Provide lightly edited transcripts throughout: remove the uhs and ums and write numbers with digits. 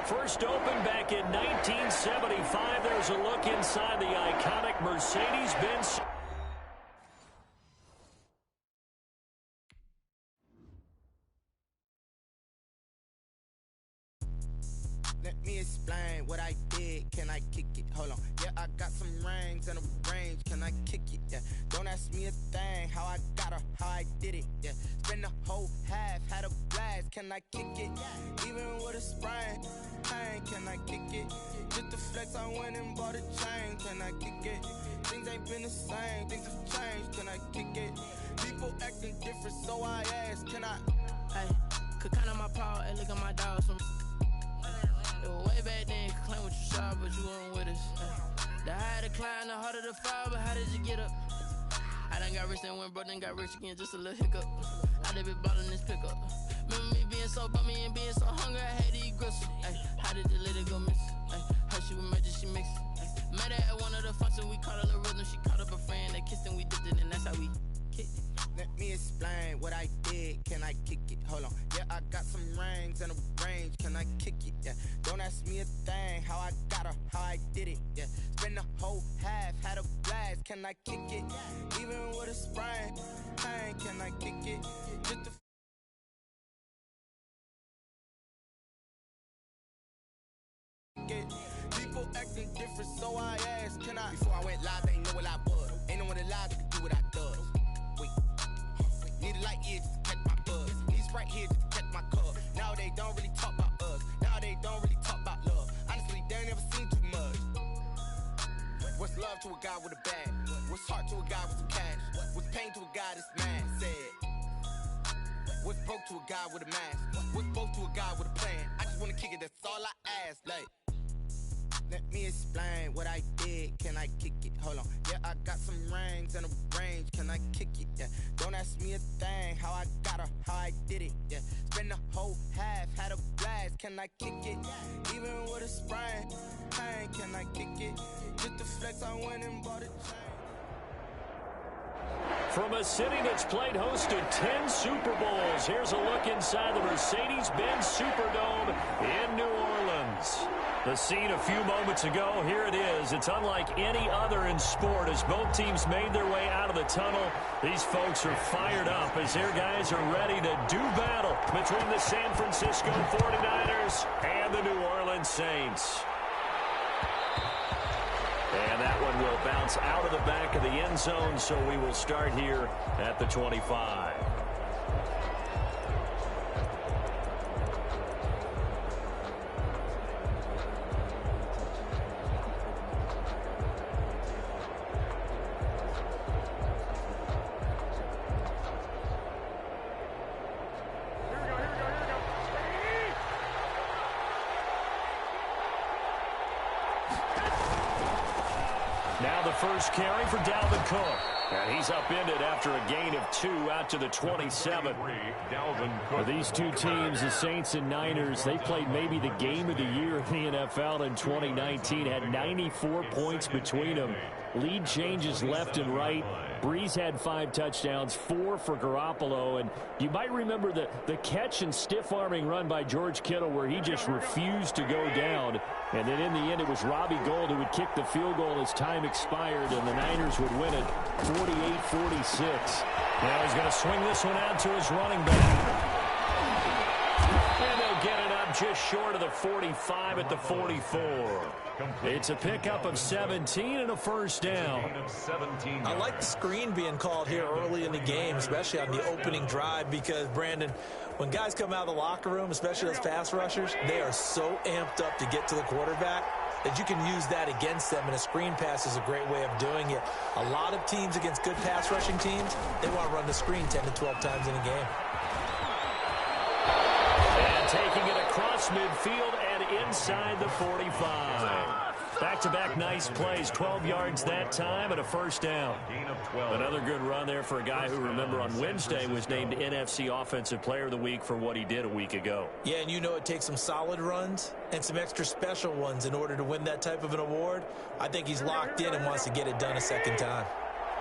First opened back in 1975. There's a look inside the iconic Mercedes-Benz. Let me explain what I did. Can I kick it? Hold on. Yeah, I got some rings and a range. Can I kick it? Yeah. Don't ask me a thing. How I got her, how I did it. Yeah. Spend the whole half, had a blast. Can I kick it? Even with a sprain. Pain, can I kick it? Just the flex, I went and bought a chain. Can I kick it? Things ain't been the same. Things have changed. Can I kick it? People acting different, so I ask. Can I? Hey, could count on my power and look at my dogs from. Way back then, claim what you saw, but you weren't with us. The higher the climb, the harder the fall, but how did you get up? I done got rich and went broke, then got rich again, just a little hiccup. I done been ballin' this pickup. Remember me being so bummy and being so hungry, I had to eat gristle. How did the lady go miss? How she was magic, she mixed. Met her at one of the functions, we caught her the rhythm. She caught up a friend, they kissed and we dipped it, and that's how we kicked it. Let me explain what I did. Can I kick it? Hold on. Yeah, I got some rings and a range. Can I kick it? Yeah. Don't ask me a thing. How I got her, how I did it. Yeah. Spend the whole half, had a blast. Can I kick it? Even with a sprain. Pain, can I kick it? Just the people acting different, so I asked, can I? Before I went live, they ain't know what I was. Ain't no one alive that could do what I does. Wait. Need a light here just to catch my buzz. Need Sprite here just to catch my cup. Now they don't really talk about us. Now they don't really talk about love. Honestly, they ain't never seen too much. What's love to a guy with a bag? What's heart to a guy with some cash? What's pain to a guy that's mad? Said. What's broke to a guy with a mask? What's both to a guy with a plan? I just wanna kick it, that's all I ask. Like, let me explain what I did. Can I kick it? Hold on. Yeah, I got some rings and a range. Can I kick it? Yeah. Don't ask me a thing. How I got her, how I did it. Yeah. Spend the whole half, had a blast. Can I kick it? Even with a sprain. Pain, can I kick it? Just the flex, I went and bought a chain. From a city that's played host to 10 Super Bowls, here's a look inside the Mercedes-Benz Superdome in New Orleans. The scene a few moments ago, here it is. It's unlike any other in sport as both teams made their way out of the tunnel. These folks are fired up as their guys are ready to do battle between the San Francisco 49ers and the New Orleans Saints. And that one will bounce out of the back of the end zone, so we will start here at the 25. Now the first carry for Dalvin Cook. And he's upended after a gain of 2 out to the 27. For these two teams, the Saints and Niners, they played maybe the game of the year in the NFL in 2019. Had 94 points between them. Lead changes left and right. Breeze had 5 touchdowns, 4 for Garoppolo. And you might remember the catch and stiff-arming run by George Kittle where he just refused to go down. And then in the end, it was Robbie Gould who would kick the field goal as time expired, and the Niners would win it 48-46. Now he's going to swing this one out to his running back. And they'll get it up just short of the 45 at the 44. It's a pickup of 17 and a first down. I like the screen being called here early in the game, especially on the opening drive, because, Brandon, when guys come out of the locker room, especially those pass rushers, they are so amped up to get to the quarterback that you can use that against them, and a screen pass is a great way of doing it. A lot of teams against good pass rushing teams, they want to run the screen 10 to 12 times in a game. And taking it across midfield and inside the 45. Back-to-back nice plays, 12 yards that time and a first down. Another good run there for a guy who, remember, on Wednesday was named NFC Offensive Player of the Week for what he did a week ago. Yeah, and you know it takes some solid runs and some extra special ones in order to win that type of an award. I think he's locked in and wants to get it done a second time.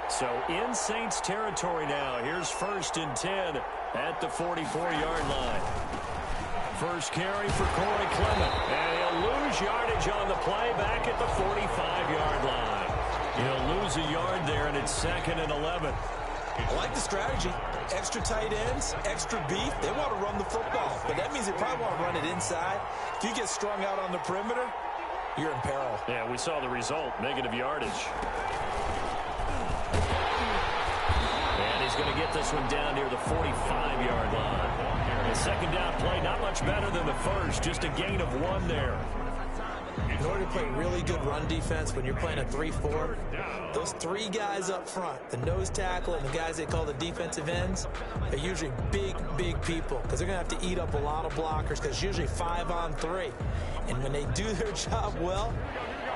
So in Saints territory now. Here's 1st and 10 at the 44-yard line. First carry for Corey Clement. And he'll lose yardage on the play back at the 45-yard line. He'll lose a yard there, and it's 2nd and 11. I like the strategy. Extra tight ends, extra beef. They want to run the football, but that means they probably want to run it inside. If you get strung out on the perimeter, you're in peril. Yeah, we saw the result, negative yardage. And he's going to get this one down near the 45-yard line. The second down play, not much better than the first, just a gain of 1 there. In order to play really good run defense when you're playing a 3-4, those 3 guys up front, the nose tackle and the guys they call the defensive ends, are usually big people because they're going to have to eat up a lot of blockers because it's usually 5-on-3. And when they do their job well,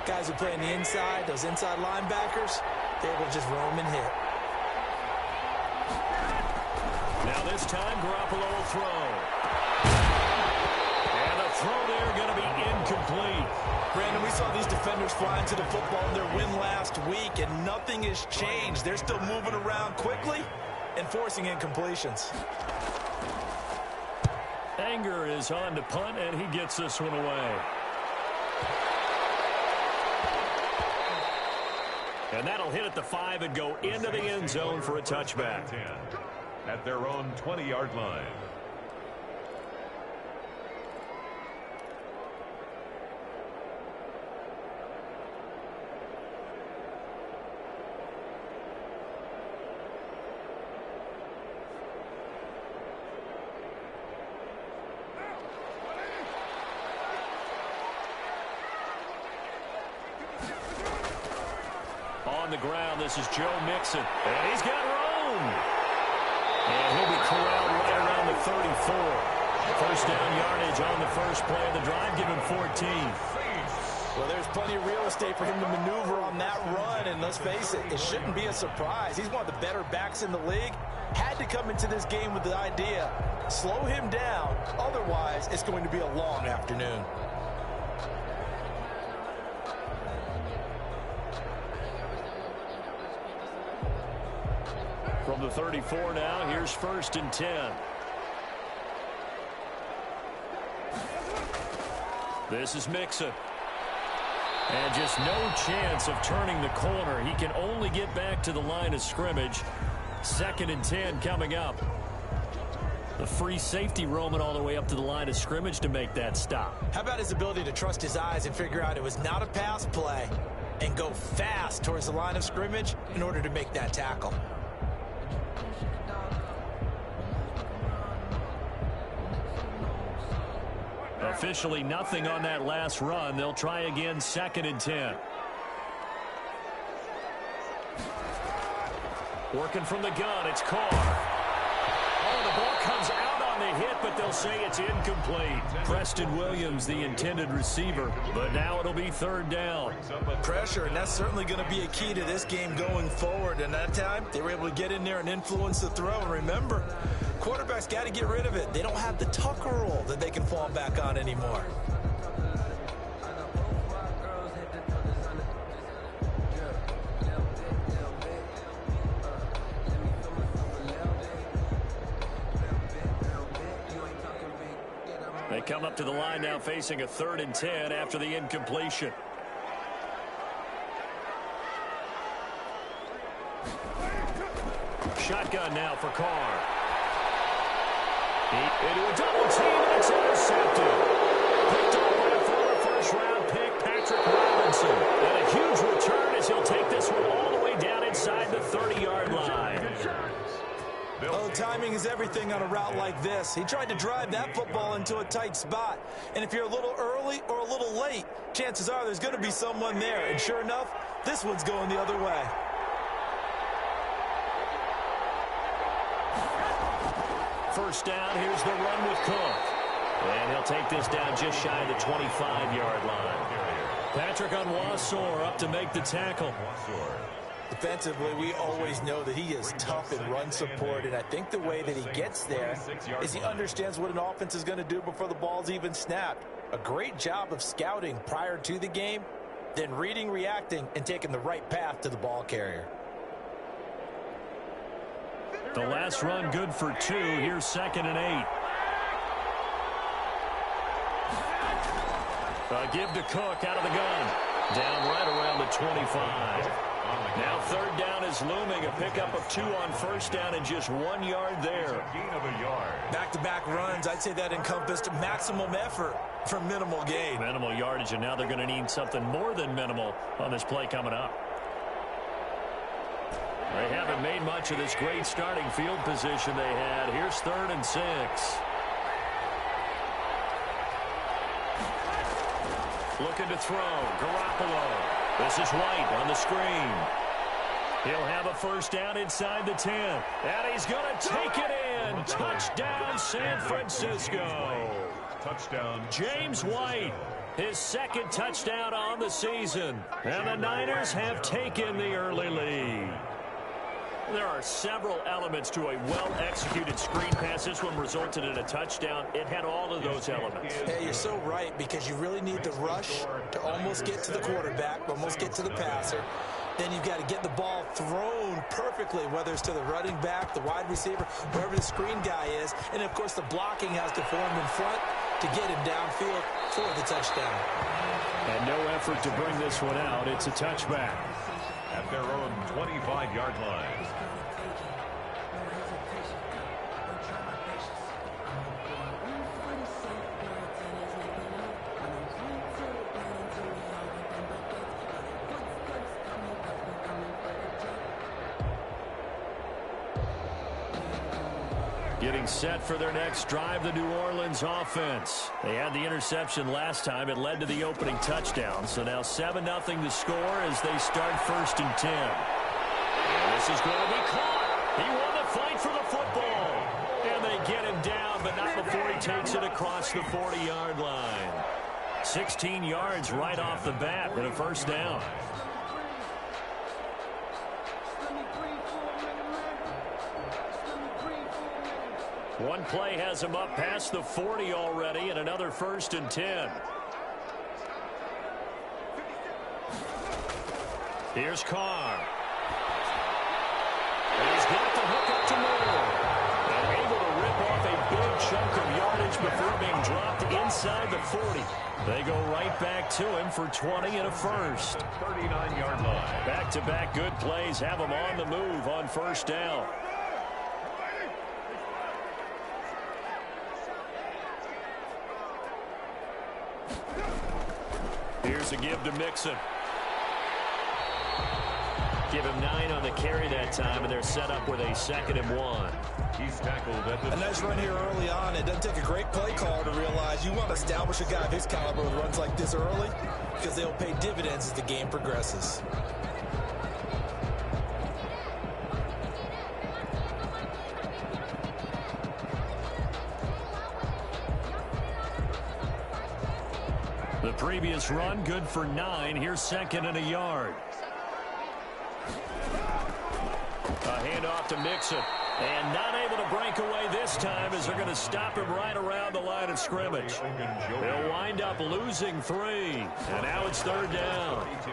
guys who play on the inside, those inside linebackers, they're able to just roam and hit. Now this time, Garoppolo will throw. And the throw there going to be incomplete. Brandon, we saw these defenders fly into the football in their win last week, and nothing has changed. They're still moving around quickly and forcing incompletions. Anger is on to punt, and he gets this one away. And that'll hit at the 5 and go into the end zone for a touchback. At their own 20-yard line. On the ground, this is Joe Mixon. And he's got room. And he'll be corralled right around the 34. First down yardage on the first play of the drive, give him 14. Well, there's plenty of real estate for him to maneuver on that run, and let's face it, it shouldn't be a surprise. He's one of the better backs in the league. Had to come into this game with the idea, slow him down, otherwise it's going to be a long afternoon. From the 34 now, here's 1st and 10. This is Mixon. And just no chance of turning the corner. He can only get back to the line of scrimmage. 2nd and 10 coming up. The free safety roaming all the way up to the line of scrimmage to make that stop. How about his ability to trust his eyes and figure out it was not a pass play and go fast towards the line of scrimmage in order to make that tackle? Officially nothing on that last run. They'll try again, 2nd and 10. Working from the gun, it's Carr. Oh, the ball comes out on the hit, but they'll say it's incomplete. Preston Williams, the intended receiver, but now it'll be 3rd down. Pressure, and that's certainly going to be a key to this game going forward. And that time, they were able to get in there and influence the throw. And remember, quarterbacks got to get rid of it. They don't have the Tucker rule that they can fall back on anymore. They come up to the line now facing a 3rd and 10 after the incompletion. Shotgun now for Carr. Into a double team, and it's intercepted. Picked up by a former first-round pick, Patrick Robinson. And a huge return as he'll take this one all the way down inside the 30-yard line. Oh, timing is everything on a route like this. He tried to drive that football into a tight spot. And if you're a little early or a little late, chances are there's going to be someone there. And sure enough, this one's going the other way. First down, here's the run with Cook. And he'll take this down just shy of the 25-yard line. Patrick Onwuasor up to make the tackle. Defensively, we always know that he is tough in run support, and I think the way that he gets there is he understands what an offense is going to do before the ball's even snapped. A great job of scouting prior to the game, then reading, reacting, and taking the right path to the ball carrier. The last run good for 2. Here's 2nd and 8. Give to Cook out of the gun. Down right around the 25. Now third down is looming. A pickup of 2 on first down and just 1 yard there. Gain of a yard. Back-to-back runs, I'd say that encompassed maximum effort for minimal gain. Minimal yardage, and now they're going to need something more than minimal on this play coming up. They haven't made much of this great starting field position they had. Here's 3rd and 6. Looking to throw. Garoppolo. This is White on the screen. He'll have a first down inside the 10. And he's going to take it in. Touchdown, San Francisco. Touchdown. James White, his 2nd touchdown on the season. And the Niners have taken the early lead. There are several elements to a well-executed screen pass. This one resulted in a touchdown. It had all of those elements. Hey, you're so right, because you really need the rush to almost get to the quarterback, almost get to the passer. Then you've got to get the ball thrown perfectly, whether it's to the running back, the wide receiver, wherever the screen guy is. And, of course, the blocking has to form in front to get him downfield for the touchdown. And no effort to bring this one out. It's a touchback. At their own 25-yard line. Getting set for their next drive, the New Orleans offense. They had the interception last time. It led to the opening touchdown. So now 7-0 to score as they start 1st and 10. And this is going to be caught. He won the fight for the football. And they get him down, but not before he takes it across the 40-yard line. 16 yards right off the bat and a first down. One play has him up past the 40 already, and another 1st and 10. Here's Carr. And he's got the hook up to Moore. And able to rip off a big chunk of yardage before being dropped inside the 40. They go right back to him for 20 and a first. 39-yard line. Back-to-back good plays have him on the move on first down. Here's a give to Mixon. Give him 9 on the carry that time, and they're set up with a 2nd and 1. He's tackled at the... A nice run here early on. It doesn't take a great play caller to realize you want to establish a guy of his caliber with runs like this early, because they'll pay dividends as the game progresses. The previous run, good for 9. Here's 2nd and a yard. A handoff to Mixon. And not able to break away this time as they're going to stop him right around the line of scrimmage. They'll wind up losing 3. And now it's 3rd down. Into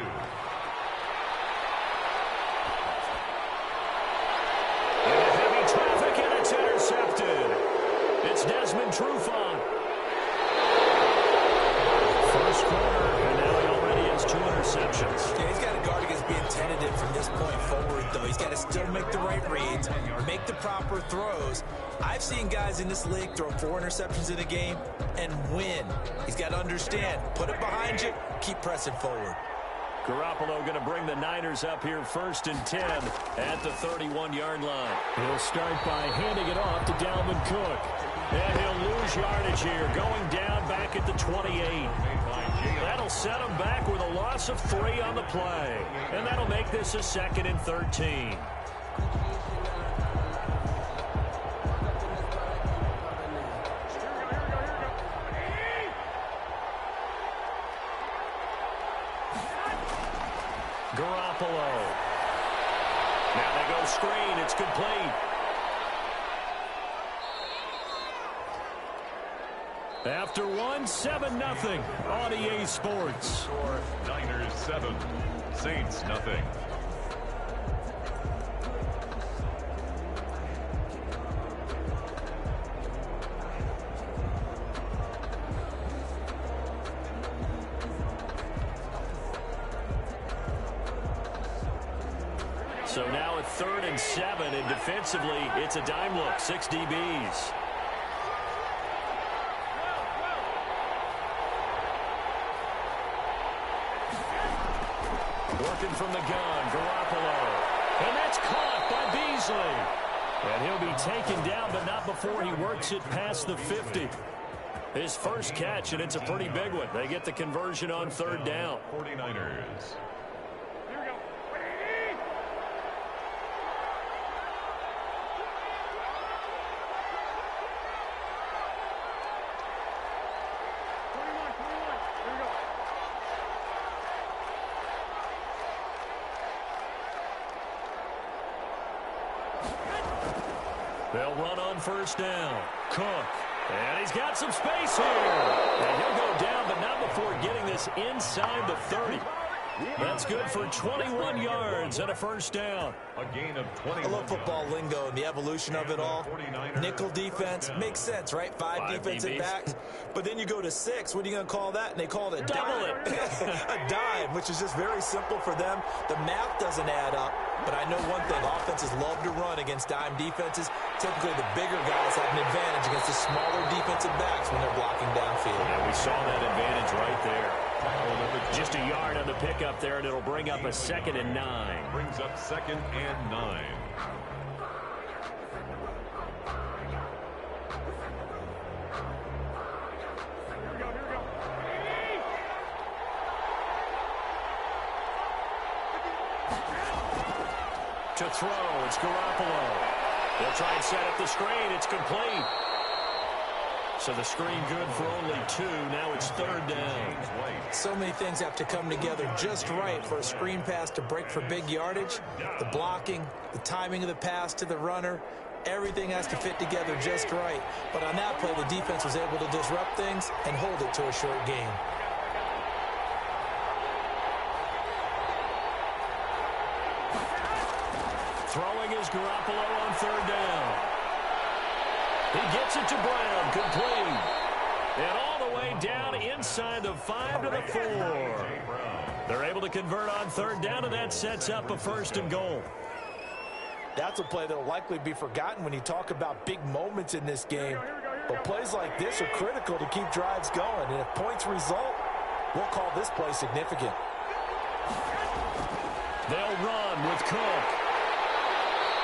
heavy traffic, and it's intercepted. It's Desmond Trufant. First quarter, and now he already has 2 interceptions. Yeah, he's got to guard against being tentative from this point forward, though. He's got to still make the right reads, make the proper throws. I've seen guys in this league throw 4 interceptions in a game and win. He's got to understand, put it behind you, keep pressing forward. Garoppolo going to bring the Niners up here 1st and 10 at the 31-yard line. He'll start by handing it off to Dalvin Cook. And he'll lose yardage here, going down back at the 28. That'll set him back with a loss of 3 on the play. And that'll make this a 2nd and 13. Garoppolo. Now they go screen. It's complete. After 1, 7-0 on EA Sports. Niners 7, Saints nothing. So now a 3rd and 7, and defensively, it's a dime look, 6 DBs. Working from the gun, Garoppolo. And that's caught by Beasley. And he'll be taken down, but not before he works it past the 50. His first catch, and it's a pretty big one. They get the conversion on 3rd down. 49ers. They'll run on 1st down. Cook. And he's got some space here. And he'll go down, but not before getting this inside the 30. That's good for 21 yards and a 1st down. A gain of 20. I love football lingo and the evolution of it all. Nickel defense makes sense, right? 5 defensive DBs. backs. But then you go to 6. What are you going to call that? And they call it a Double dime. A dime, which is just very simple for them. The math doesn't add up. But I know one thing. Offenses love to run against dime defenses. Typically, the bigger guys have an advantage against the smaller defensive backs when they're blocking downfield. And we saw that advantage right there. Just a yard on the pickup there, and it'll bring up a 2nd and 9. Brings up 2nd and 9. To throw, it's Garoppolo. They'll try and set up the screen. It's complete. So the screen good for only 2. Now it's 3rd down. So many things have to come together just right for a screen pass to break for big yardage. The blocking, the timing of the pass to the runner, everything has to fit together just right. But on that play, the defense was able to disrupt things and hold it to a short game. Throwing is Garoppolo on 3rd down. He gets it to Brown, complete. And all the way down inside the 5 to the 4. They're able to convert on 3rd down, and that sets up a 1st and goal. That's a play that will likely be forgotten when you talk about big moments in this game. But plays like this are critical to keep drives going. And if points result, we'll call this play significant. They'll run with Cook.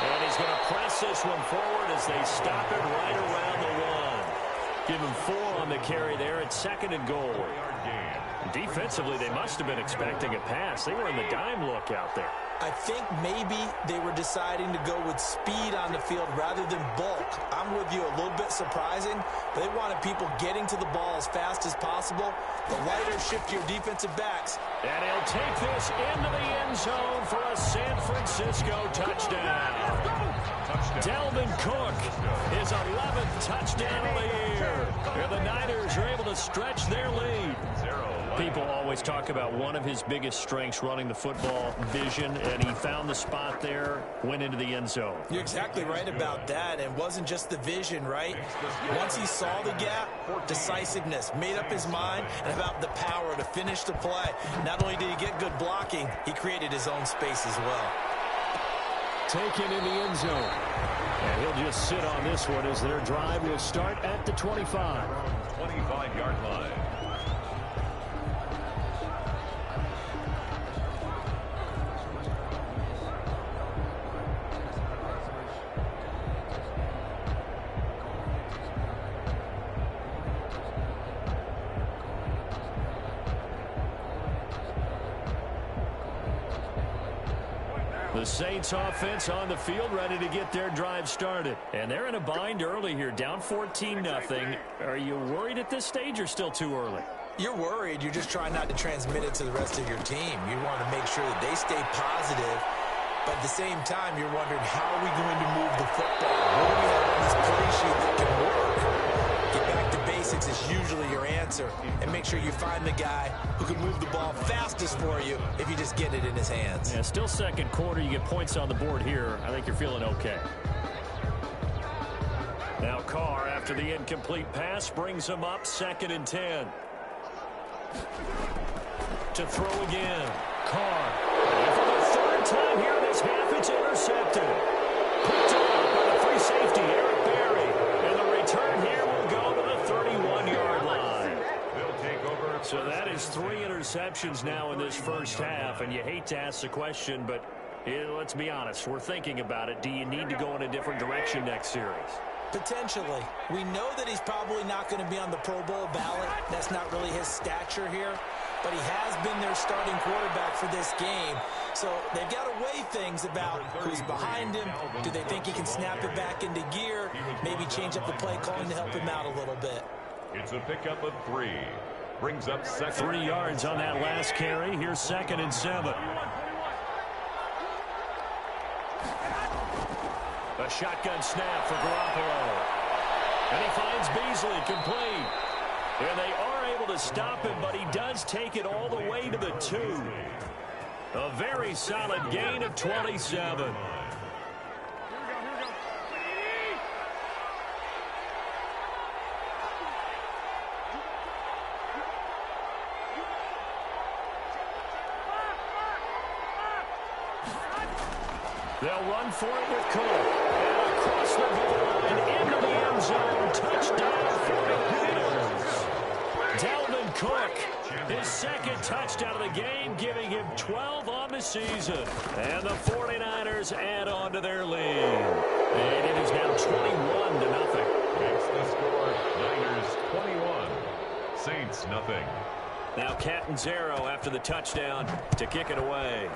And he's going to press this one forward as they stop it right around the 1. Give him 4 on the carry there at 2nd and goal. Defensively, they must have been expecting a pass. They were in the dime look out there. I think maybe they were deciding to go with speed on the field rather than bulk. I'm with you, a little bit surprising. They wanted people getting to the ball as fast as possible. The lighter, shiftier defensive backs. And he'll take this into the end zone for a San Francisco touchdown. Dalvin Cook, his 11th touchdown of the year. And the Niners are able to stretch their lead. People always talk about one of his biggest strengths running the football, vision, and he found the spot there, went into the end zone. You're exactly right about that. And it wasn't just the vision, right? Once he saw the gap, decisiveness, made up his mind, and about the power to finish the play. Not only did he get good blocking, he created his own space as well. Taken in the end zone. And he'll just sit on this one as their drive will start at the 25. 25-yard line. The Saints offense on the field ready to get their drive started. And they're in a bind early here, down 14-0. Are you worried at this stage or still too early? You're worried. You're just trying not to transmit it to the rest of your team. You want to make sure that they stay positive. But at the same time, you're wondering, how are we going to move the football? What do we have on this play sheet that can work? Get back to basics is usually your answer. And make sure you find the guy who can move the ball fastest for you if you just get it in his hands. Yeah, still second quarter. You get points on the board here. I think you're feeling okay. Now Carr, after the incomplete pass, brings him up 2nd and 10. To throw again. Carr. And for the 3rd time here in this half, it's intercepted. Picked up by the free safety, Eric Berry. And the return here will go to the 31-yard line. They'll take over. So that is 3 interceptions now in this first half. And you hate to ask the question, but let's be honest. We're thinking about it. Do you need to go in a different direction next series? Potentially. We know that he's probably not going to be on the Pro Bowl ballot. That's not really his stature here. But he has been their starting quarterback for this game. So they've got to weigh things about who's behind him. Do they think he can snap it back into gear? Maybe change up the play calling to help him out a little bit. It's a pickup of 3. Brings up second. 3 yards on that last carry. Here's 2nd and 7. A shotgun snap for Garoppolo. And he finds Beasley complete. And they are able to stop him, but he does take it all the way to the 2. A very solid gain of 27. They'll run for it with Cook. And across the goal line into the end zone. Touchdown 49ers. Dalvin Cook, his 2nd touchdown of the game, giving him 12 on the season. And the 49ers add on to their lead. And it is now 21-0. Makes the score Niners 21. Saints nothing. Now Catanzaro after the touchdown to kick it away.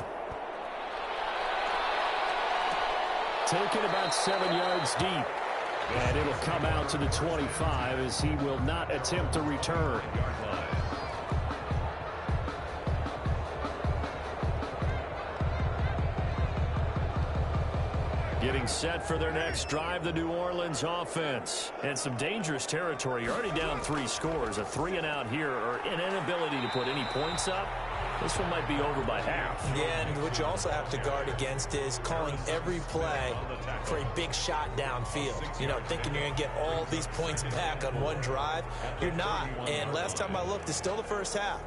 Taken about 7 yards deep. And it'll come out to the 25 as he will not attempt to return. Getting set for their next drive, the New Orleans offense. And some dangerous territory. You're already down 3 scores. A 3-and-out here, or an inability to put any points up. This one might be over by half. Yeah, and what you also have to guard against is calling every play for a big shot downfield. You know, thinking you're going to get all these points back on one drive. You're not. And last time I looked, it's still the first half.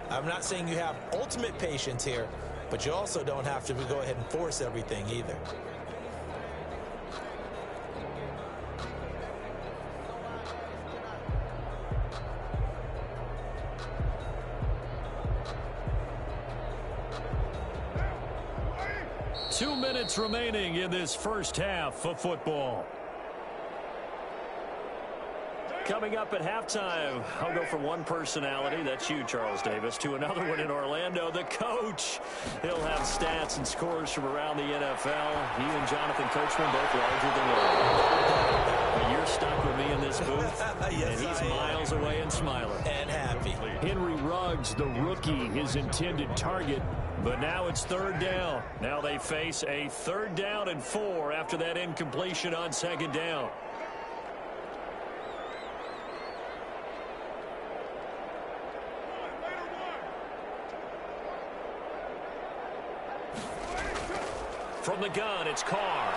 I'm not saying you have ultimate patience here, but you also don't have to go ahead and force everything either. Two minutes remaining in this first half of football. Coming up at halftime, I'll go from one personality, that's you, Charles Davis, to another one in Orlando, the coach. He'll have stats and scores from around the NFL. He and Jonathan Coachman both larger than life. You're stuck with me in this booth, Yes, and he's miles away and smiling. And happy. Henry Ruggs, the rookie, his intended target. But now it's 3rd down. Now they face a 3rd down and 4 after that incompletion on 2nd down. From the gun, it's Carr.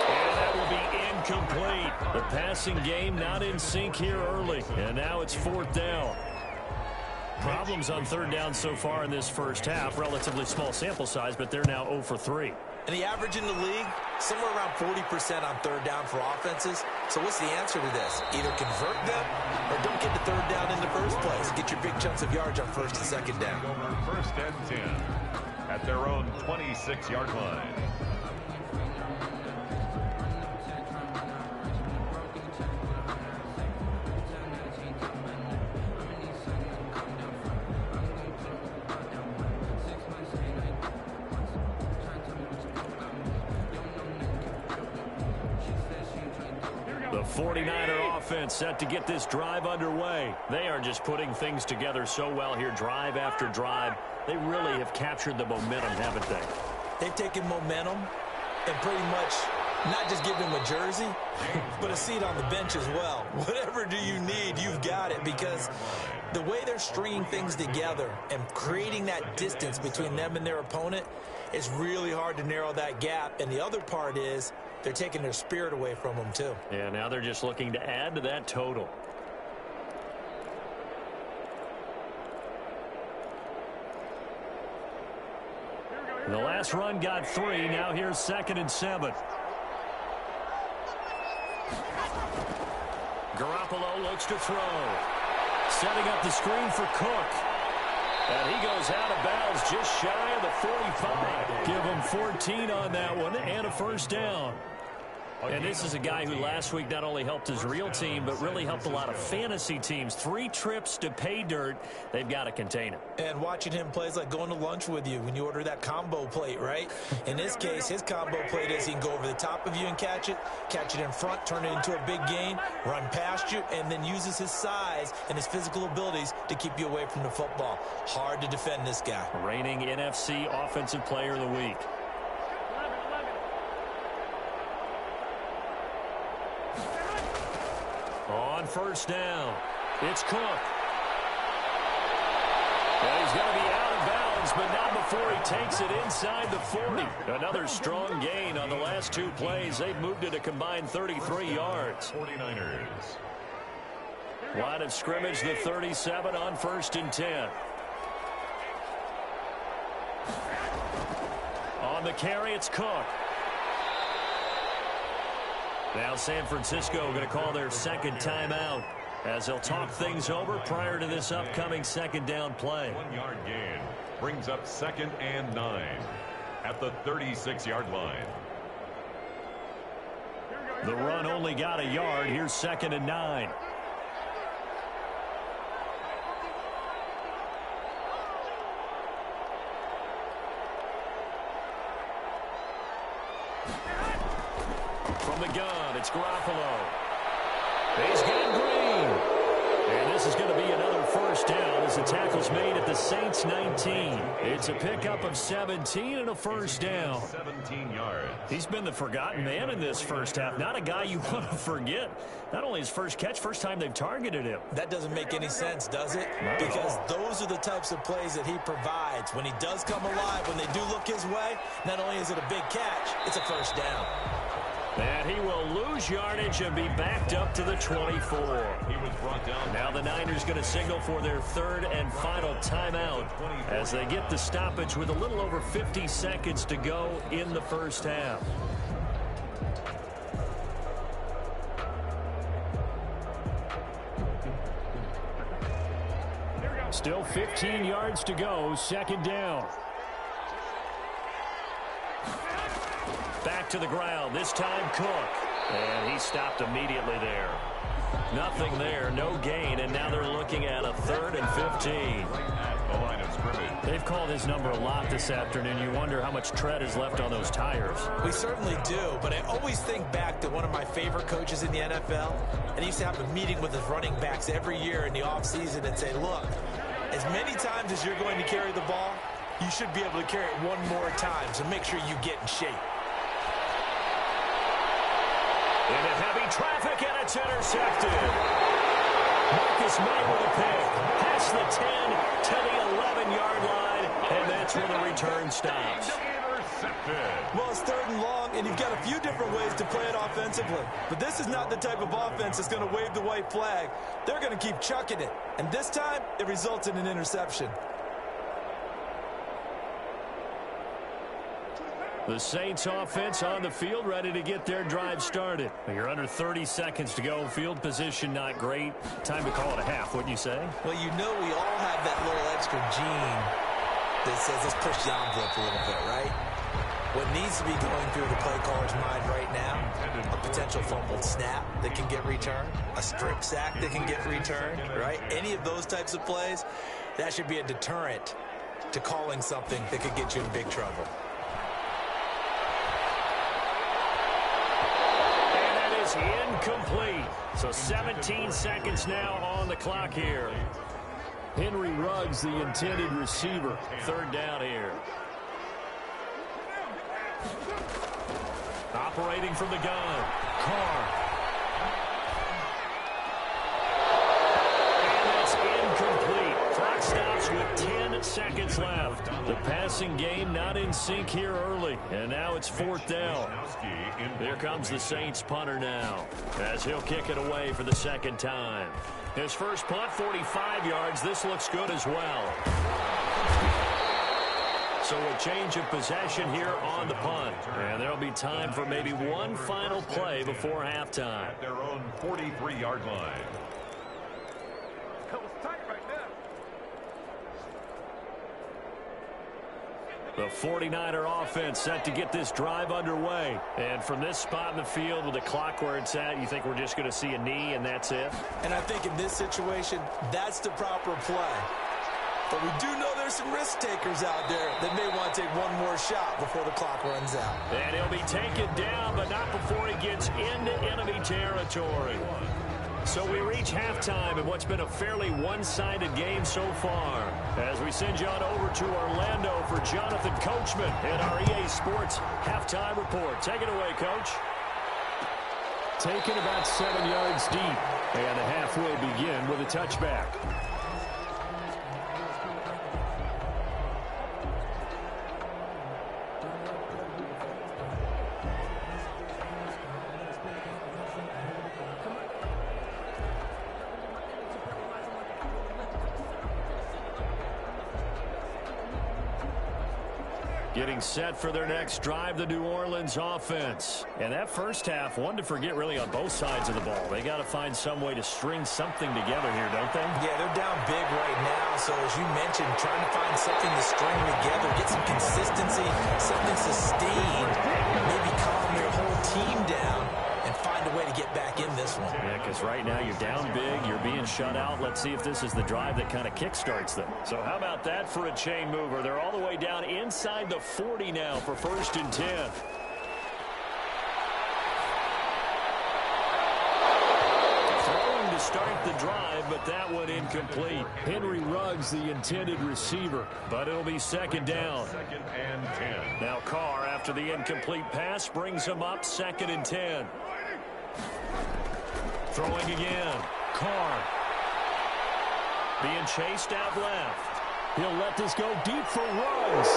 And that will be incomplete. The passing game not in sync here early. And now it's 4th down. Problems on 3rd down so far in this first half. Relatively small sample size, but they're now 0 for 3. And the average in the league, somewhere around 40% on 3rd down for offenses. So what's the answer to this? Either convert them or don't get the 3rd down in the first place. Get your big chunks of yards on 1st and 2nd down. Over 1st and 10 at their own 26-yard line. The 49er offense set to get this drive underway. They are just putting things together so well here, drive after drive. They really have captured the momentum, haven't they? They've taken momentum and pretty much not just give him a jersey, but a seat on the bench as well. Whatever do you need, you've got it, because the way they're stringing things together and creating that distance between them and their opponent, it's really hard to narrow that gap. And the other part is they're taking their spirit away from them, too. Yeah, now they're just looking to add to that total. The last run got 3. Now here's 2nd and 7. Garoppolo looks to throw. Setting up the screen for Cook. And he goes out of bounds just shy of the 45. Give him 14 on that one and a first down. And this is a guy who last week not only helped his real team, but really helped a lot of fantasy teams. 3 trips to pay dirt. They've got to contain him. And watching him play is like going to lunch with you when you order that combo plate, right? In this case, his combo plate is he can go over the top of you and catch it in front, turn it into a big gain, run past you, and then uses his size and his physical abilities to keep you away from the football. Hard to defend this guy. Reigning NFC Offensive Player of the Week. On first down, it's Cook. And he's going to be out of bounds, but not before he takes it inside the 40. Another strong gain on the last 2 plays. They've moved it a combined 33 yards. 49ers. Line of scrimmage, the 37 on 1st and 10. On the carry, it's Cook. Now San Francisco going to call their 2nd timeout as they'll talk things over prior to this upcoming 2nd down play. 1-yard gain brings up 2nd and 9 at the 36-yard line. The run only got a yard. Here's 2nd and 9. From the gun, it's Garoppolo. He's got Green. And this is going to be another first down as the tackle's made at the Saints 19. It's a pickup of 17 and a first down. 17 yards. He's been the forgotten man in this first half. Not a guy you want to forget. Not only his first catch, first time they've targeted him. That doesn't make any sense, does it? Because those are the types of plays that he provides. When he does come alive, when they do look his way, not only is it a big catch, it's a first down. And he will lose yardage and be backed up to the 24. He was brought down. Now the Niners going to signal for their 3rd and final timeout as they get the stoppage with a little over 50 seconds to go in the first half. Still 15 yards to go, 2nd down. Back to the ground, this time Cook. And he stopped immediately there. Nothing there, no gain, and now they're looking at a 3rd and 15. The line of scrimmage. They've called his number a lot this afternoon. You wonder how much tread is left on those tires. We certainly do, but I always think back to one of my favorite coaches in the NFL, and he used to have a meeting with his running backs every year in the offseason and say, look, as many times as you're going to carry the ball, you should be able to carry it one more time, so make sure you get in shape. Into heavy traffic, and it's intercepted. Marcus May with a pick. Past the 10 to the 11-yard line, and that's where the return stops. Well, it's 3rd and long, and you've got a few different ways to play it offensively. But this is not the type of offense that's going to wave the white flag. They're going to keep chucking it. And this time, it results in an interception. The Saints offense on the field, ready to get their drive started. You're under 30 seconds to go. Field position not great. Time to call it a half, wouldn't you say? Well, you know we all have that little extra gene that says let's push the envelope a little bit, right? What needs to be going through the play caller's mind right now, a potential fumbled snap that can get returned, a strip sack that can get returned, right? Any of those types of plays, that should be a deterrent to calling something that could get you in big trouble. Incomplete. So 17 seconds now on the clock here. Henry Ruggs, the intended receiver. 3rd down here. Operating from the gun. Carr. And that's incomplete. Clock stops with 10 seconds left. The passing game not in sync here early. And now it's 4th down. Here comes the Saints punter now as he'll kick it away for the 2nd time. His first punt, 45 yards. This looks good as well. So a change of possession here on the punt. And there'll be time for maybe one final play before halftime. At their own 43-yard line. The 49er offense set to get this drive underway. And from this spot in the field with the clock where it's at, you think we're just going to see a knee and that's it? And I think in this situation, that's the proper play. But we do know there's some risk takers out there that may want to take one more shot before the clock runs out. And he'll be taken down, but not before he gets into enemy territory. So we reach halftime in what's been a fairly one-sided game so far. As we send you on over to Orlando for Jonathan Coachman in our EA Sports Halftime Report. Take it away, Coach. Taken about 7 yards deep. And the half will begin with a touchback. Getting set for their next drive, the New Orleans offense. And that first half, one to forget really on both sides of the ball. They got to find some way to string something together here, don't they? Yeah, they're down big right now. So as you mentioned, trying to find something to string together, get some consistency, something sustained, maybe calm their whole team down and find a way to get back in this one. Yeah, because right now you're down big, you're being shut out. Let's see if this is the drive that kind of kickstarts them. So how about that for a chain mover? They're all the way down inside the 40 now for 1st and 10. Throwing to start the drive, but that one incomplete. Henry Ruggs, the intended receiver, but it'll be 2nd down. 2nd and 10. Now Carr, after the incomplete pass, brings him up 2nd and 10. Throwing again. Carr. Being chased out left. He'll let this go deep for Ruggs.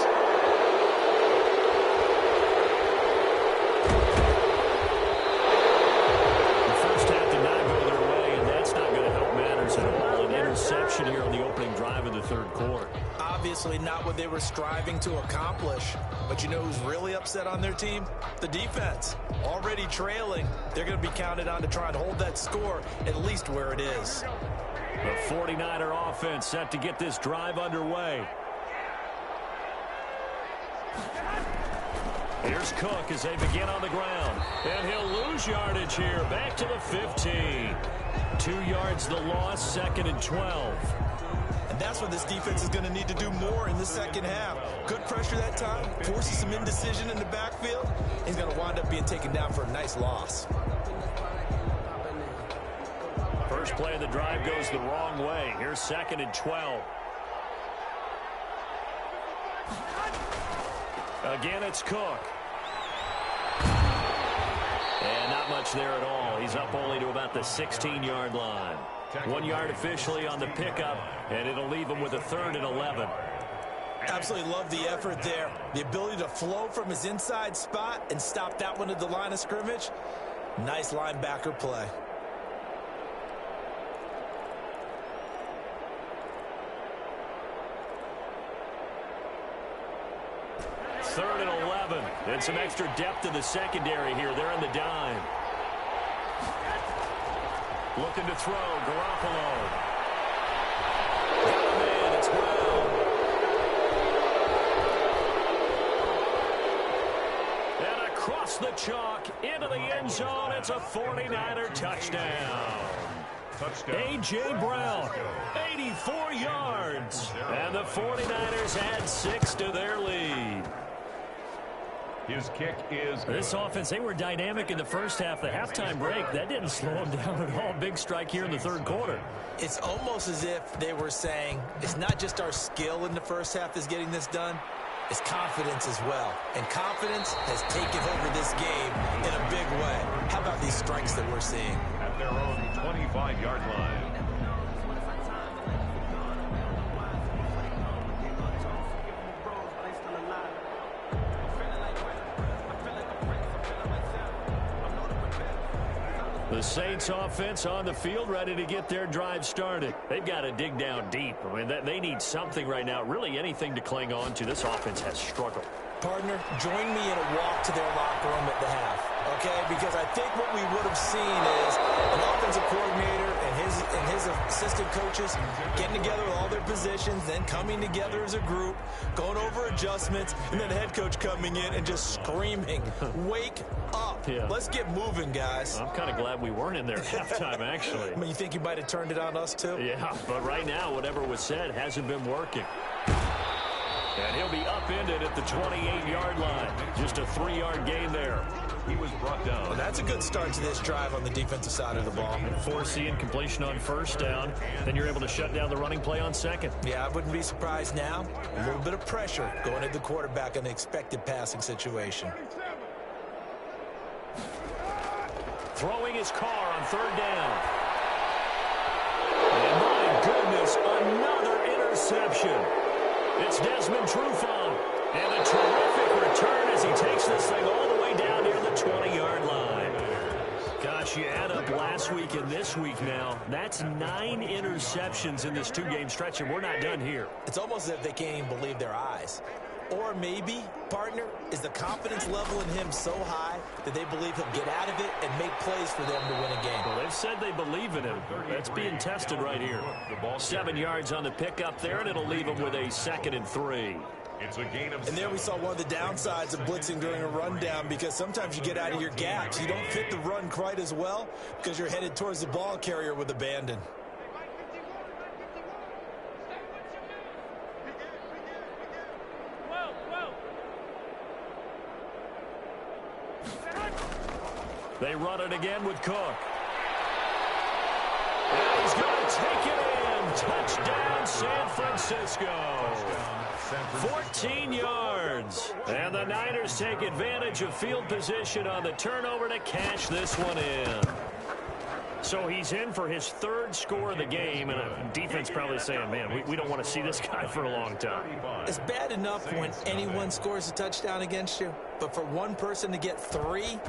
The first half did not go their way, and that's not going to help matters at all. An interception here on the opening drive of the 3rd quarter. Obviously not what they were striving to accomplish. But you know who's really upset on their team? The defense. Already trailing. They're going to be counted on to try and hold that score at least where it is. The 49er offense set to get this drive underway. Here's Cook as they begin on the ground. And he'll lose yardage here. Back to the 15. 2 yards the loss, 2nd and 12. And that's what this defense is going to need to do more in the second half. Good pressure that time, forces some indecision in the backfield. He's going to wind up being taken down for a nice loss. First play of the drive goes the wrong way. Here's 2nd and 12. Again, it's Cook. And not much there at all. He's up only to about the 16-yard line. 1 yard officially on the pickup, and it'll leave him with a 3rd and 11. Absolutely love the effort there. The ability to flow from his inside spot and stop that one at the line of scrimmage. Nice linebacker play. Third and 11. And some extra depth in the secondary here. They're in the dime. Looking to throw. Garoppolo. Got a man. It's Brown. And across the chalk into the end zone. It's a 49er touchdown. A.J. Brown, 84 yards. And the 49ers add 6 to their lead. His kick is good. This offense, they were dynamic in the first half. The halftime break, that didn't slow them down at all. Big strike here in the 3rd quarter. It's almost as if they were saying, it's not just our skill in the first half that's getting this done, it's confidence as well. And confidence has taken over this game in a big way. How about these strikes that we're seeing? At their own 25-yard line. The The Saints offense on the field, ready to get their drive started. They've got to dig down deep. I mean, they need something right now, really anything to cling on to. This offense has struggled. Partner, join me in a walk to their locker room at the half, okay? Because I think what we would have seen is an offensive coordinator and his assistant coaches getting together with all their positions, then coming together as a group, going over adjustments, and then the head coach coming in and just screaming, wake up. Yeah. Let's get moving, guys. I'm kind of glad we weren't in there at halftime, actually. I mean, you think you might have turned it on us, too? Yeah, but right now, whatever was said hasn't been working. And he'll be upended at the 28-yard line. Just a 3-yard gain there. He was brought down. Well, that's a good start to this drive on the defensive side of the ball. Forcing completion on first down. Then you're able to shut down the running play on second. Yeah, I wouldn't be surprised now. A little bit of pressure going at the quarterback in the expected passing situation. Throwing his car on third down. And my goodness, another interception. It's Desmond Trufant, and a terrific return as he takes this thing all the way down near the 20-yard line. Gosh, you add up last week and this week now, that's 9 interceptions in this 2-game stretch, and we're not done here. It's almost as if they can't even believe their eyes. Or maybe, partner, is the confidence level in him so high that they believe he'll get out of it and make plays for them to win a game. Well, they've said they believe in him. That's being tested right here. 7 yards on the pickup there, and it'll leave him with a 2nd and 3. It's a gain of 7. And there we saw one of the downsides of blitzing during a rundown, because sometimes you get out of your gaps. You don't fit the run quite as well because you're headed towards the ball carrier with abandon. They run it again with Cook. And he's going to take it in. Touchdown, San Francisco. 14 yards. And the Niners take advantage of field position on the turnover to cash this one in. So he's in for his 3rd score of the game, and defense probably saying, man, we don't want to see this guy for a long time. It's bad enough when anyone scores a touchdown against you, but for one person to get 3,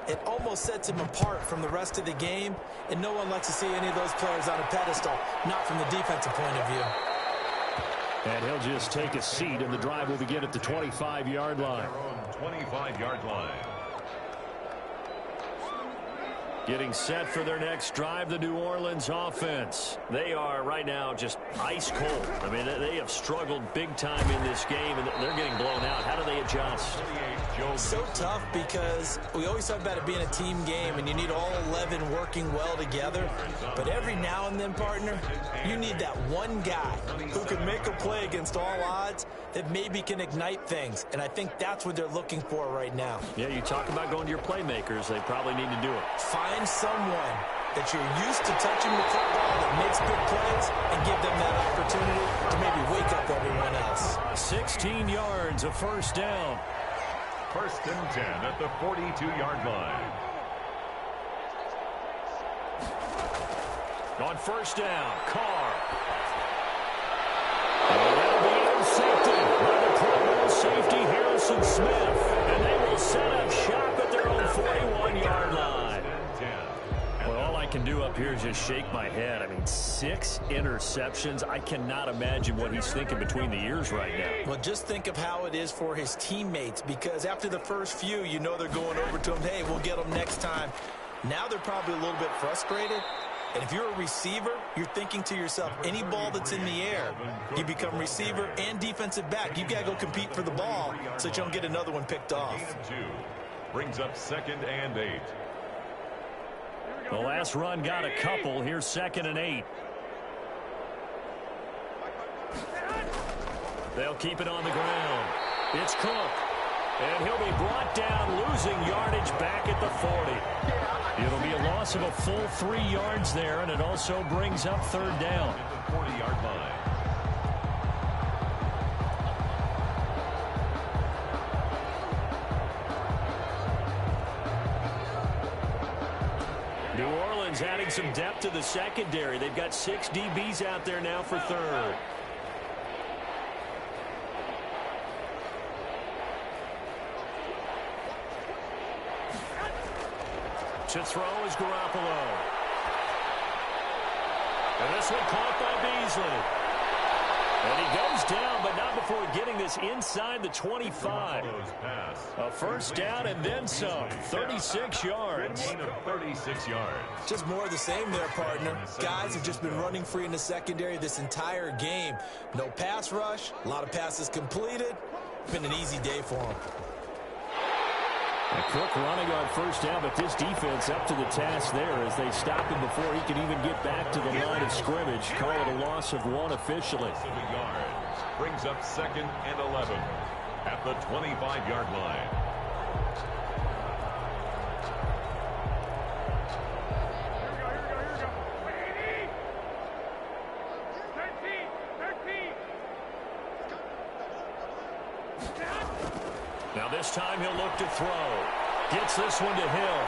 it almost sets him apart from the rest of the game, and no one likes to see any of those players on a pedestal, not from the defensive point of view. And he'll just take a seat, and the drive will begin at the 25-yard line. 25-yard line. Getting set for their next drive, the New Orleans offense. They are right now just ice cold. I mean, they have struggled big time in this game, and they're getting blown out. How do they adjust? So tough because we always talk about it being a team game, and you need all 11 working well together. But every now and then, partner, you need that one guy who can make a play against all odds that maybe can ignite things. And I think that's what they're looking for right now. Yeah, you talk about going to your playmakers. They probably need to do it. Find someone that you're used to touching the football that makes big plays and give them that opportunity to maybe wake up everyone else. 16 yards, a first down. 1st and 10 at the 42-yard line. On first down, Carr. And that'll be intercepted by the Pro Bowl safety Harrison Smith. And they will set up shop at their own 41-yard line. Well, all I can do up here is just shake my head. I mean, 6 interceptions. I cannot imagine what he's thinking between the ears right now. Well, just think of how it is for his teammates, because after the first few, you know they're going over to him, hey, we'll get them next time. Now they're probably a little bit frustrated. And if you're a receiver, you're thinking to yourself, any ball that's in the air, you become receiver and defensive back. You've got to go compete for the ball so that you don't get another one picked off. 2 brings up 2nd and 8. The last run got a couple. Here's 2nd and 8. They'll keep it on the ground. It's Cook. And he'll be brought down, losing yardage back at the 40. It'll be a loss of a full 3 yards there, and it also brings up 3rd down. At the 40-yard line. New Orleans adding some depth to the secondary. They've got 6 DBs out there now for 3rd. To throw is Garoppolo. And this one caught by Beasley. And he goes down, but not before getting this inside the 25. A first down and then some. 36 yards. 36 yards. Just more of the same there, partner. Guys have just been running free in the secondary this entire game. No pass rush, a lot of passes completed. Been an easy day for them. Cook running on first down, but this defense up to the task there as they stop him before he can even get back to the line of scrimmage. Call it a loss of 1 officially. Yards. Brings up 2nd and 11 at the 25-yard line. Now this time he'll look to throw. Gets this one to Hill.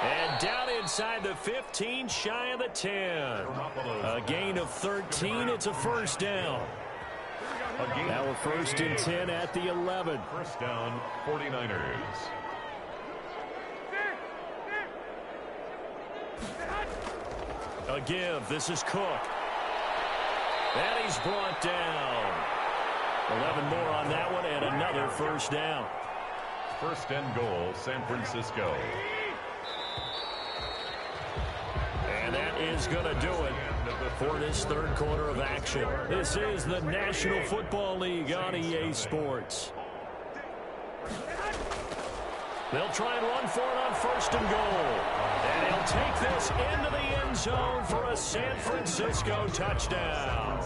And down inside the 15, shy of the 10. A gain of 13. It's a first down. Now a 1st and 10 at the 11. First down, 49ers. A give. This is Cook. And he's brought down. 11 more on that one and another first down. First and goal, San Francisco. And that is going to do it for this third quarter of action. This is the National Football League on EA Sports. They'll try and run for it on first and goal. And he'll take this into the end zone for a San Francisco touchdown.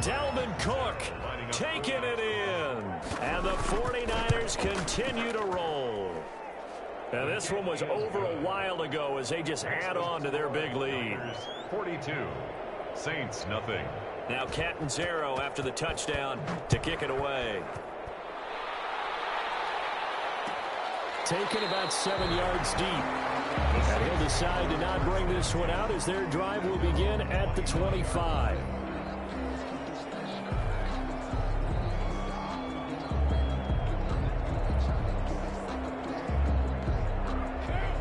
Dalvin Cook taking it in. And the 49ers continue to roll. Now this one was over a while ago as they just add on to their big lead. 42. Saints nothing. Now Catanzaro after the touchdown to kick it away. Taken about 7 yards deep. And he'll decide to not bring this one out as their drive will begin at the 25.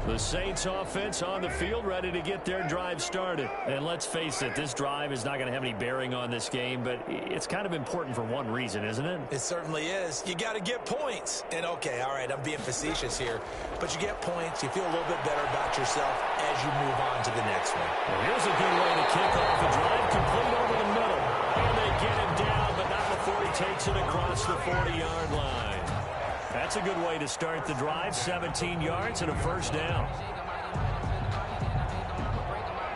The Saints offense on the field ready to get their drive started. And let's face it, this drive is not going to have any bearing on this game, but it's kind of important for one reason, isn't it? It certainly is. You got to get points. And okay, all right, I'm being facetious here, but you get points, you feel a little bit better about yourself as you move on to the next one. Well, here's a good way to kick off the drive, complete over the middle. And they get him down, but not before he takes it across the 40-yard line. That's a good way to start the drive. 17 yards and a first down.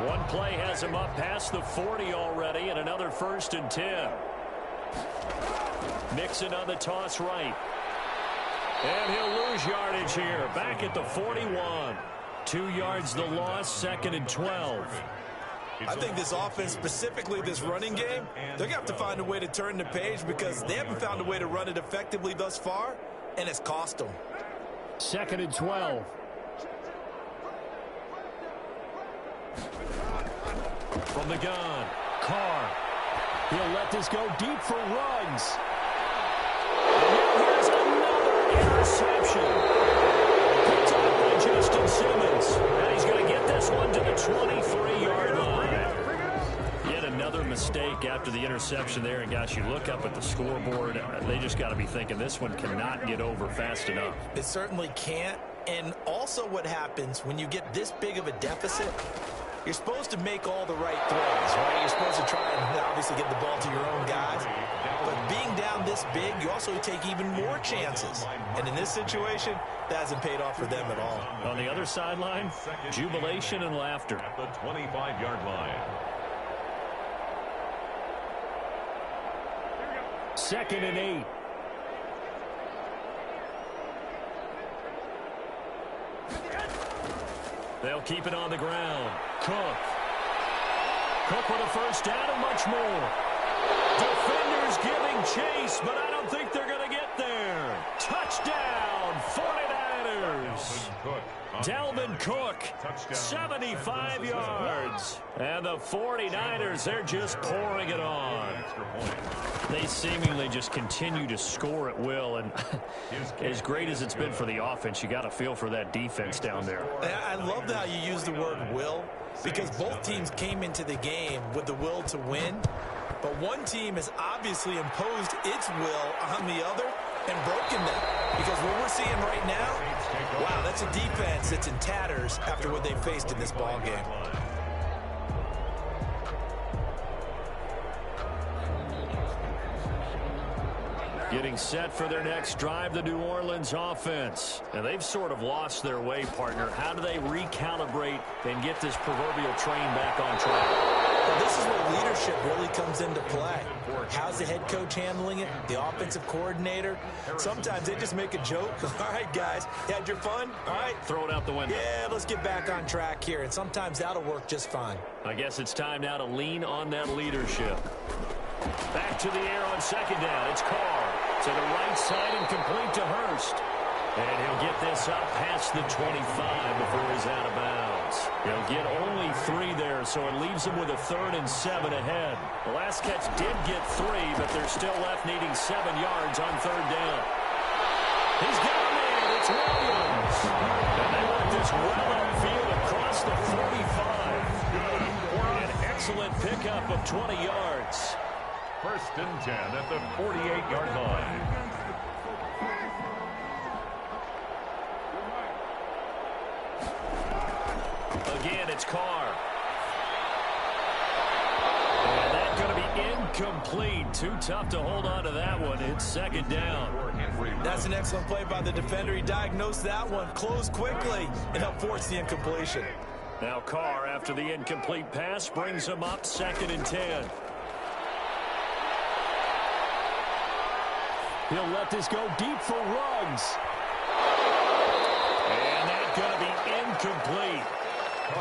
One play has him up past the 40 already, and another 1st and 10. Mixon on the toss right. And he'll lose yardage here. Back at the 41. 2 yards the loss, 2nd and 12. I think this offense, specifically this running game, they're going to have to find a way to turn the page because they haven't found a way to run it effectively thus far. And it's cost them. 2nd and 12. From the gun, Carr. He'll let this go deep for Ruggs. And here's another interception. Picked up by Justin Simmons. And he's going to get this one to the 23-yard line. Yet another mistake after the interception there. And, gosh, you look up at the scoreboard. They just got to be thinking this one cannot get over fast enough. It certainly can't. And also what happens when you get this big of a deficit, you're supposed to make all the right throws, right? You're supposed to try and obviously get the ball to your own guys. But being down this big, you also take even more chances. And in this situation, that hasn't paid off for them at all. On the other sideline, jubilation and laughter. At the 25-yard line. 2nd and 8. They'll keep it on the ground. Cook. Cook with a first down and much more. Defenders giving chase, but I don't think they're going to get there. Touchdown, 49ers. Niners. Dalvin Cook, 75 yards. And the 49ers, they're just pouring it on. They seemingly just continue to score at will. And as great as it's been for the offense, you got to feel for that defense down there. I love how you use the word will, because both teams came into the game with the will to win. But one team has obviously imposed its will on the other and broken them. Because what we're seeing right now, wow, that's a defense that's in tatters after what they faced in this ball game. Getting set for their next drive, the New Orleans offense. And they've sort of lost their way, partner. How do they recalibrate and get this proverbial train back on track? Well, this is where leadership really comes into play. How's the head coach handling it? The offensive coordinator? Sometimes they just make a joke. All right, guys, you had your fun? All right. Throw it out the window. Yeah, let's get back on track here. And sometimes that'll work just fine. I guess it's time now to lean on that leadership. Back to the air on second down. It's Carr to the right side and complete to Hurst. And he'll get this up past the 25 before he's out of bounds. He'll get only 3 there, so it leaves him with a 3rd and 7 ahead. The last catch did get 3, but they're still left needing 7 yards on 3rd down. He's got a man. It's Williams. And they let this well upfield across the 45. An excellent pickup of 20 yards. 1st and 10 at the 48-yard line. Again, it's Carr. And that's going to be incomplete. Too tough to hold on to that one. It's 2nd down. That's an excellent play by the defender. He diagnosed that one, closed quickly, and helped force the incompletion. Now Carr, after the incomplete pass, brings him up 2nd and 10. He'll let this go deep for Ruggs. And that's going to be incomplete.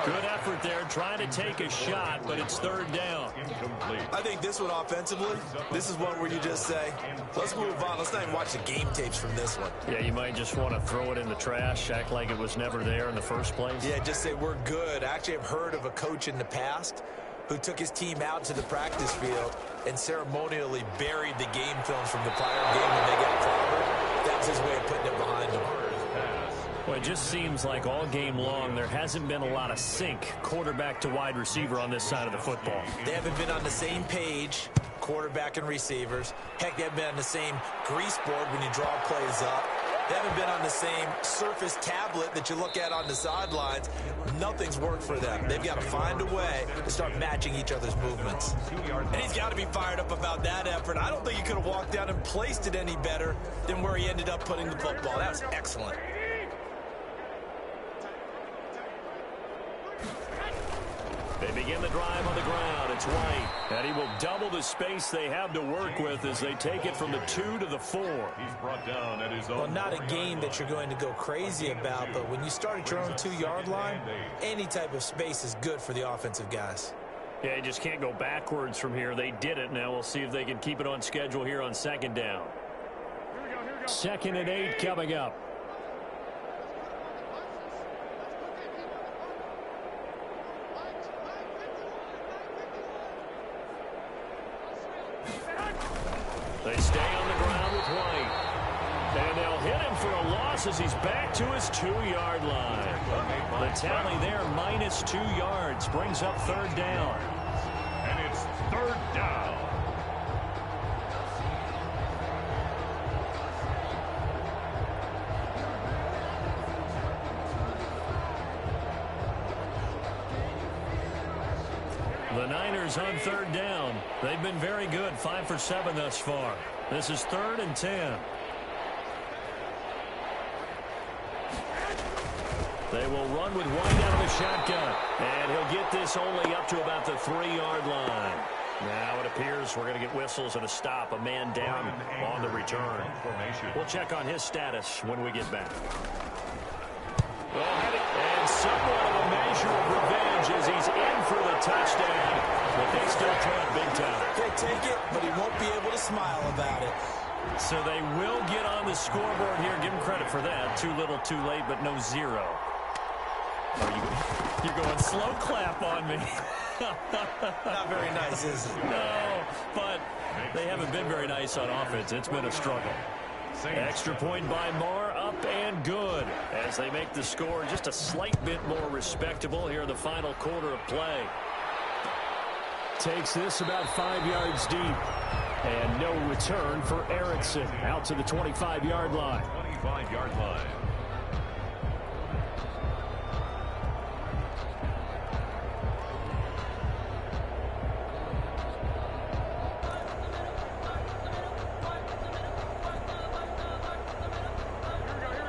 Good effort there, trying to take a shot, but it's 3rd down. I think this one offensively, this is one where you just say, let's move on. Let's not even watch the game tapes from this one. Yeah, you might just want to throw it in the trash, act like it was never there in the first place. Yeah, just say we're good. Actually, I've heard of a coach in the past who took his team out to the practice field and ceremonially buried the game films from the prior game when they got clobbered. That was his way of putting it behind him. Well, it just seems like all game long there hasn't been a lot of sync quarterback to wide receiver on this side of the football. They haven't been on the same page, quarterback and receivers. Heck, they haven't been on the same grease board when you draw plays up. They haven't been on the same surface tablet that you look at on the sidelines. Nothing's worked for them. They've got to find a way to start matching each other's movements. And he's got to be fired up about that effort. I don't think he could have walked down and placed it any better than where he ended up putting the football. That was excellent. They begin the drive on the ground. It's White. And he will double the space they have to work with as they take it from the 2 to the 4. He's brought down at his own. Well, not a game that you're going to go crazy about, but when you start at your own 2-yard line, any type of space is good for the offensive guys. Yeah, you just can't go backwards from here. They did it. Now we'll see if they can keep it on schedule here on 2nd down. 2nd and 8 coming up. They stay on the ground with White. And they'll hit him for a loss as he's back to his 2-yard line. The tally there, minus 2 yards, brings up 3rd down. And it's 3rd down. The Niners on 3rd down. They've been very good, 5 for 7 thus far. This is 3rd and 10. They will run with White out of the shotgun. And he'll get this only up to about the 3-yard line. Now it appears we're going to get whistles and a stop. A man down on the return. We'll check on his status when we get back. And somewhat of a measure of revenge as he's in for the touchdown. But they still trail big time. He'll take it, but he won't be able to smile about it. So they will get on the scoreboard here. Give them credit for that. Too little, too late, but no zero. You're going slow clap on me. Not very nice, is it? No, but they haven't been very nice on offense. It's been a struggle. Extra point by Marr, up and good, as they make the score just a slight bit more respectable here in the final quarter of play. Takes this about 5 yards deep. And no return for Erickson. Out to the 25-yard line. 25-yard line.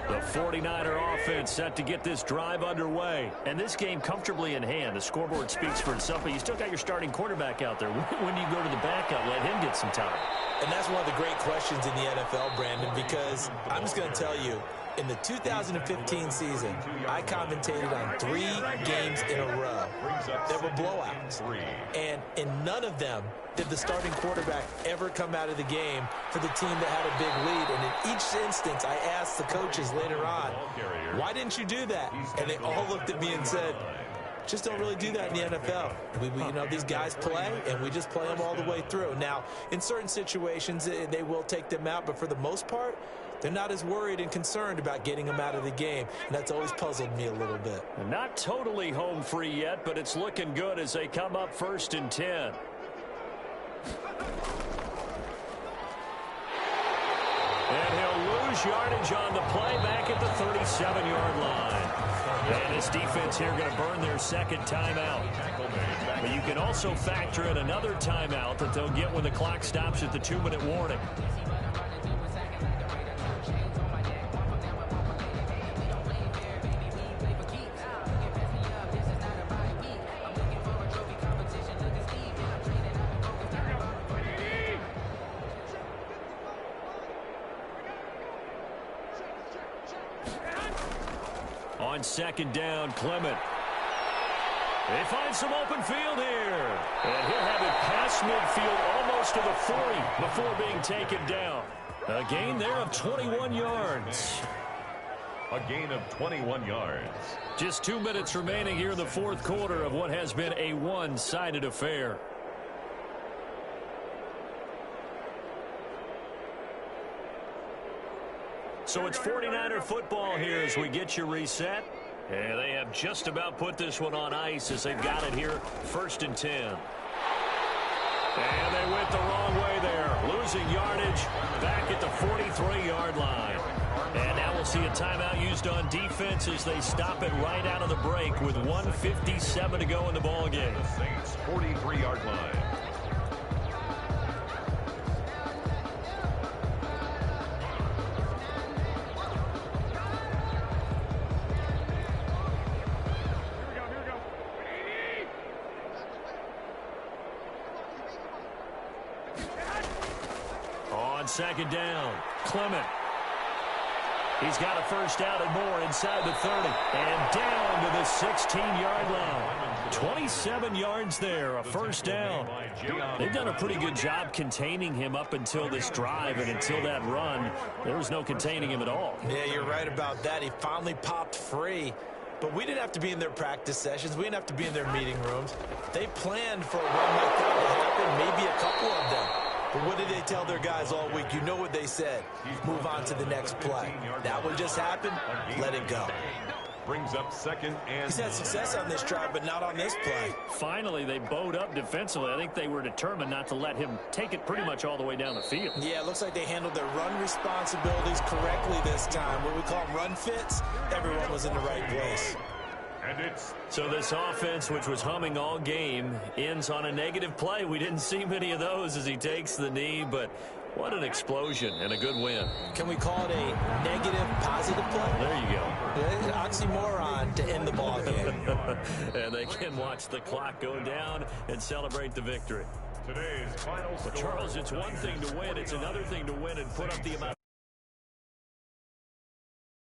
The 49er offense set to get this drive underway. And this game comfortably in hand. The scoreboard speaks for itself, but you still got your starting quarterback out there. When do you go to the backup? Let him get some time. And that's one of the great questions in the NFL, Brandon, because I'm just going to tell you, in the 2015 season, I commentated on 3 games in a row. There were blowouts. And in none of them did the starting quarterback ever come out of the game for the team that had a big lead. And in each instance, I asked the coaches later on, why didn't you do that? And they all looked at me and said, just don't really do that in the NFL. You know, these guys play, and we just play them all the way through. Now, in certain situations, they will take them out, but for the most part, they're not as worried and concerned about getting them out of the game, and that's always puzzled me a little bit. Not totally home free yet, but it's looking good as they come up 1st and 10. And he'll lose yardage on the play back at the 37-yard line. And this defense here going to burn their second timeout. But you can also factor in another timeout that they'll get when the clock stops at the 2-minute warning. On 2nd down, Clement. They find some open field here. And he'll have it past midfield almost to the 40 before being taken down. A gain there of 21 yards. A gain of 21 yards. Just 2 minutes remaining here in the 4th quarter of what has been a one-sided affair. So it's 49er football here as we get you reset. And they have just about put this one on ice as they've got it here, 1st and 10. And they went the wrong way there, losing yardage back at the 43-yard line. And now we'll see a timeout used on defense as they stop it right out of the break with 1:57 to go in the ballgame. The Saints' 43-yard line. On 2nd down, Clement. He's got a first down and more inside the 30. And down to the 16-yard line. 27 yards there, a first down. They've done a pretty good job containing him up until this drive, and until that run, there was no containing him at all. Yeah, you're right about that. He finally popped free. But we didn't have to be in their practice sessions. We didn't have to be in their meeting rooms. They planned for a run like that to happen, maybe a couple of them. But what did they tell their guys all week? You know what they said. Move on to the next play. That one just happened. Let it go. Brings up 2nd and He's had success on this drive, but not on this play. Finally, they bowed up defensively. I think they were determined not to let him take it pretty much all the way down the field. Yeah, it looks like they handled their run responsibilities correctly this time. What we call them run fits, everyone was in the right place. And it's So this offense, which was humming all game, ends on a negative play. We didn't see many of those as he takes the knee, but what an explosion and a good win. Can we call it a negative positive play? There you go. An oxymoron to end the ball game. And they can watch the clock go down and celebrate the victory. today's final score. But Charles, it's one thing to win. It's another thing to win and put up the amount.